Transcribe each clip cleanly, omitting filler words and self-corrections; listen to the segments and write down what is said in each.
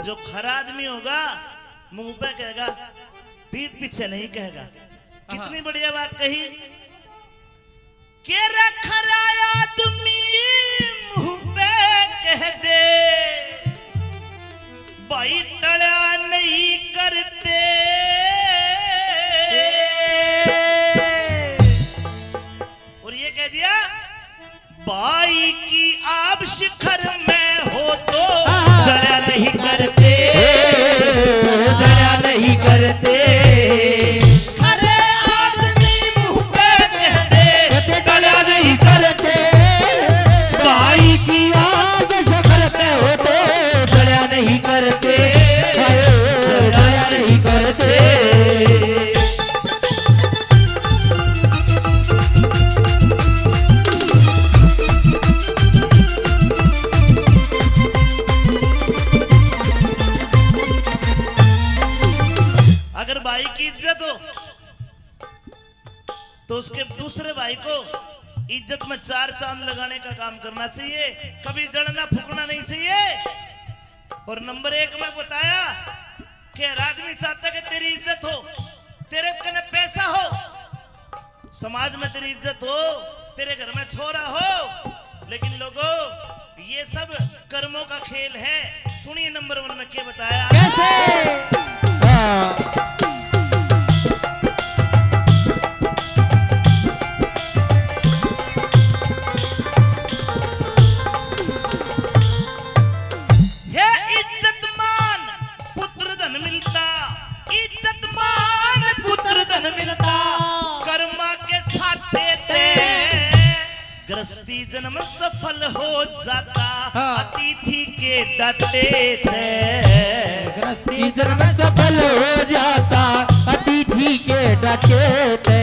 जो खरा आदमी होगा मुंह पे कहेगा, पीठ पीछे नहीं कहेगा। कितनी बढ़िया बात कही के खरा आदमी मुंह पे कह दे, भाई टड़ा नहीं करते। और ये कह दिया, भाई की आप शिखर में हो तो जरा नहीं करते, जरा नहीं करते। खरे आदमी मुंह पे कह दे, टड़ा नहीं करते। भाई की आग शिखर पे हो तो जरा नहीं करते, जरा नहीं करते। अगर भाई की इज्जत हो तो उसके दूसरे भाई को इज्जत में चार चांद लगाने का काम करना चाहिए, कभी जड़ना फूकना नहीं चाहिए। और नंबर 1 में बताया कि हर आदमी चाहता है कि तेरी इज्जत हो, तेरे कने पैसा हो, समाज में तेरी इज्जत हो, तेरे घर में छोरा हो। लेकिन लोगों, ये सब कर्मों का खेल है। सुनिए नंबर 1 में क्या बताया। कैसे? गृहस्थी जन्म सफल हो जाता, अतिथि के डांटे थे। गृहस्थी जन्म सफल हो जाता, अतिथि के डांटे थे।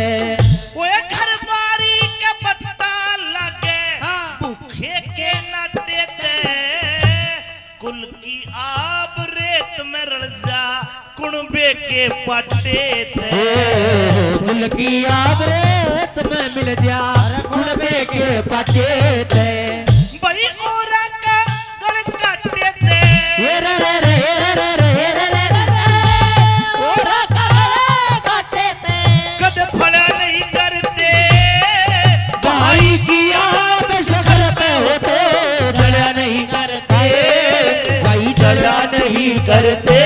वो घर बारी के पत्ता लगे, भूखे के नाटे थे। कुल की आब रेत में रल जा, कुणबे के पाटे थे। कुल की आब रेत में मिल जा, कुणबे के पाटे थे। भाई औरा का गड़ काटे थे। औरा का गड़ काटे थे। कद फड़ा नहीं करते। भाई की आब शिखर पे हो तो जड़ा नहीं करते, भाई जड़ा नहीं करते।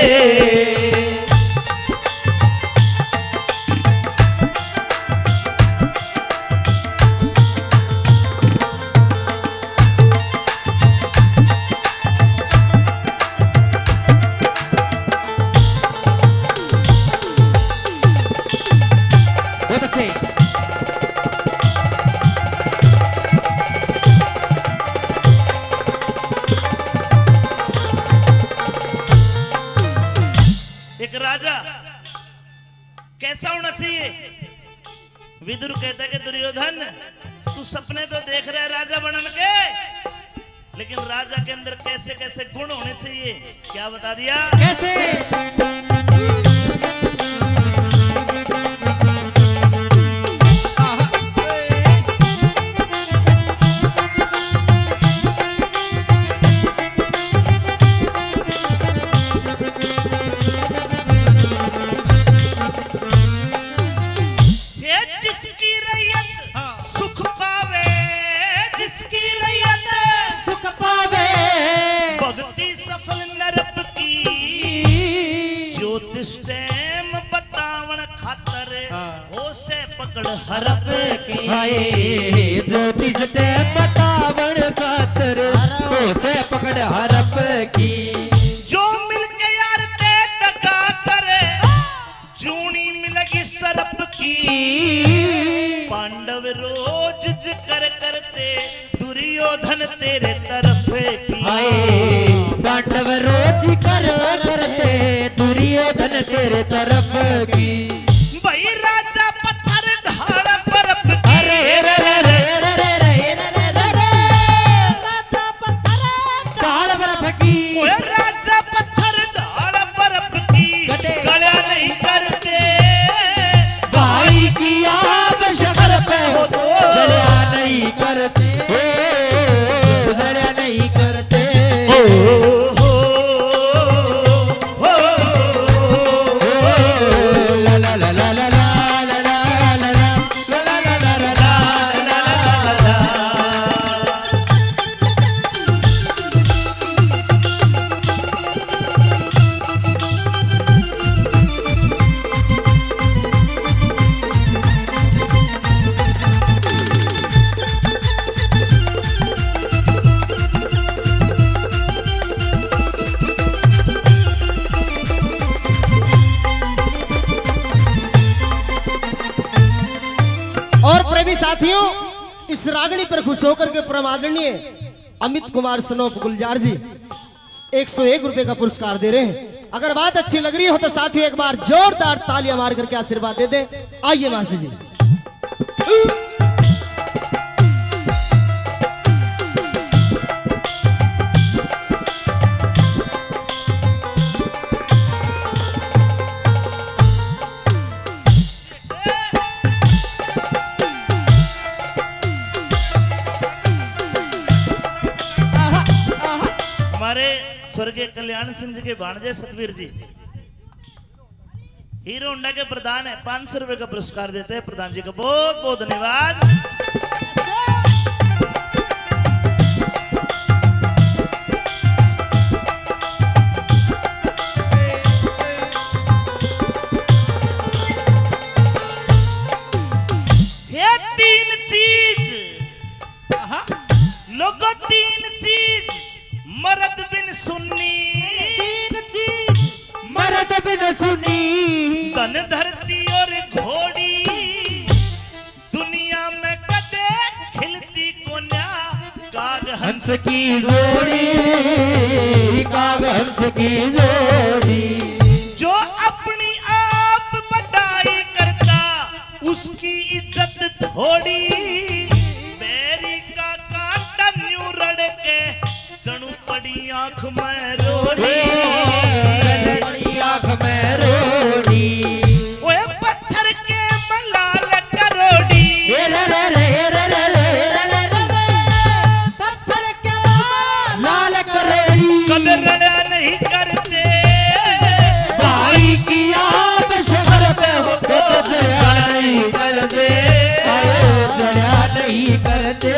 एक राजा कैसा होना चाहिए? विदुर कहता है कि दुर्योधन, तू सपने तो देख रहा है राजा बनने के, लेकिन राजा के अंदर कैसे कैसे गुण होने चाहिए, क्या बता दिया? कैसे? जिसकी रैयत सुख पावे, जिसकी रैयत सुख पावे, भक्ति सफल नरप की, ज्योतिष टेम बतावन खातर हो से पकड़ हरप की। ज्योतिष टेम बतावन खातर हो से पकड़ हरप की। जो मिल के यार ते दगा करे, जूनी मिलेगी सरप की। पांडव रोज जिक्र करते, दुर्योधन तेरे तरफ की। पांडव रोज कर करते, दुर्योधन तेरे तरफ की। भाई राजा पत्थर ढाल बर्फ की। राजा पत्थर ढाल बर्फ की। राजा पत्थर ढाल बर्फ की, गला नहीं करते। भाई की आग शिखर पे हो तो जड़ा नहीं करते, जड़ा नहीं करते। साथियों, इस रागनी पर खुश होकर के परम आदरणीय अमित कुमार सनोप गुलजार जी 101 रुपए का पुरस्कार दे रहे हैं। अगर बात अच्छी लग रही हो तो साथियों एक बार जोरदार तालियां मार करके आशीर्वाद दे दें। आइए मासी जी। हमारे स्वर्गीय कल्याण सिंह जी के भाणजे सतवीर जी हीरो होंडा के प्रधान है, 500 रुपए का पुरस्कार देते हैं। प्रधान जी का बहुत बहुत धन्यवाद। ये तीन चीज लोगों, तीन चीज मर्द बिन सुन्नी, मर्द बिन सुनी, धन धरती और घोड़ी, दुनिया में कदे खिलती कोन्या काग हंस हंस की जोड़ी, काग हंस की जोड़ी। जो अपनी आप बढ़ाई करता उसकी इज्जत थोड़ी, बेरी का कांटा न्यू रड़ के सणु पड़ी आंख में रोड़ी, आँख में रोड़ी, ओए पत्थर के मलाल करोड़ी, पत्थर के लाल करोड़ी, कदरड़ा नहीं करते भाई की आप शहर पे हो तो दया नहीं करते, दया नहीं करते।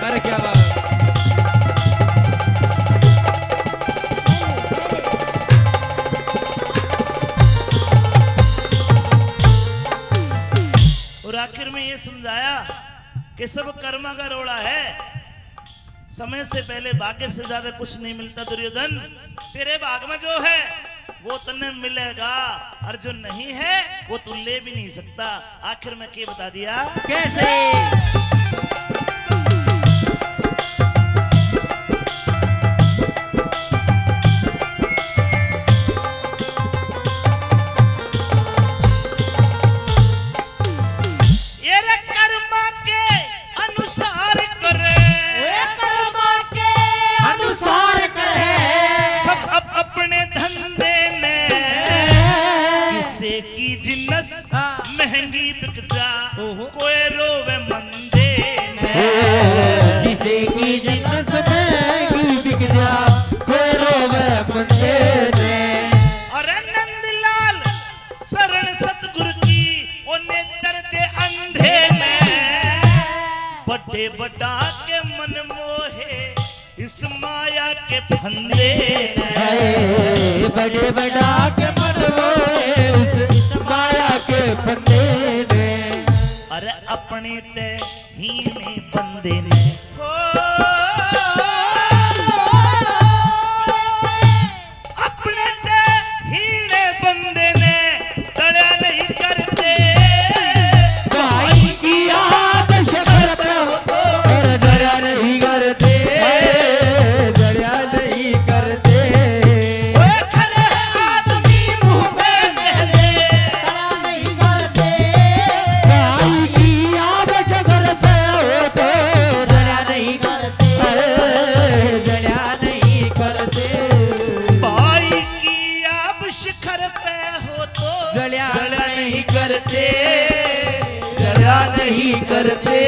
अरे क्या बात। और आखिर में ये समझाया कि सब कर्मा का रोड़ा है, समय से पहले भाग्य से ज्यादा कुछ नहीं मिलता। दुर्योधन, तेरे भाग में जो है वो तन्ने मिलेगा और जो नहीं है वो तू ले भी नहीं सकता। आखिर में क्या बता दिया? कैसे? ये रे कर्मा के अनुसार करे, अनुसार करे, सब अपने धंधे ने, किसे की जिन्नस महंगी बिक जा, कोई रोवे मंदे ने। किसी की जिन्नस महंगी बिक जा, कोई रोवे मंदे ने। अरे नंदलाल शरण सतगुरु की ओ नेत्र दे अंधे ने, बड़े बड़ा के मन मोहे इस माया के फंदे ने। बड़े बड़ा के मन मोहे उस माया के फंदे ने। अरे अपने ते हीने बंदे ने, हो अपने ते हीने बंदे ने, दया नहीं करते भाई की आग शहर पे हो तो दया नहीं करते, दया नहीं करते। ओए खरे आदमी मुंह पे कह दे, भाई की आग शहर पे हो तो दया नहीं करते, दया नहीं करते। भाई की आप शिखर पे हो तो जलिया जलिया नहीं करते, दया नहीं करते।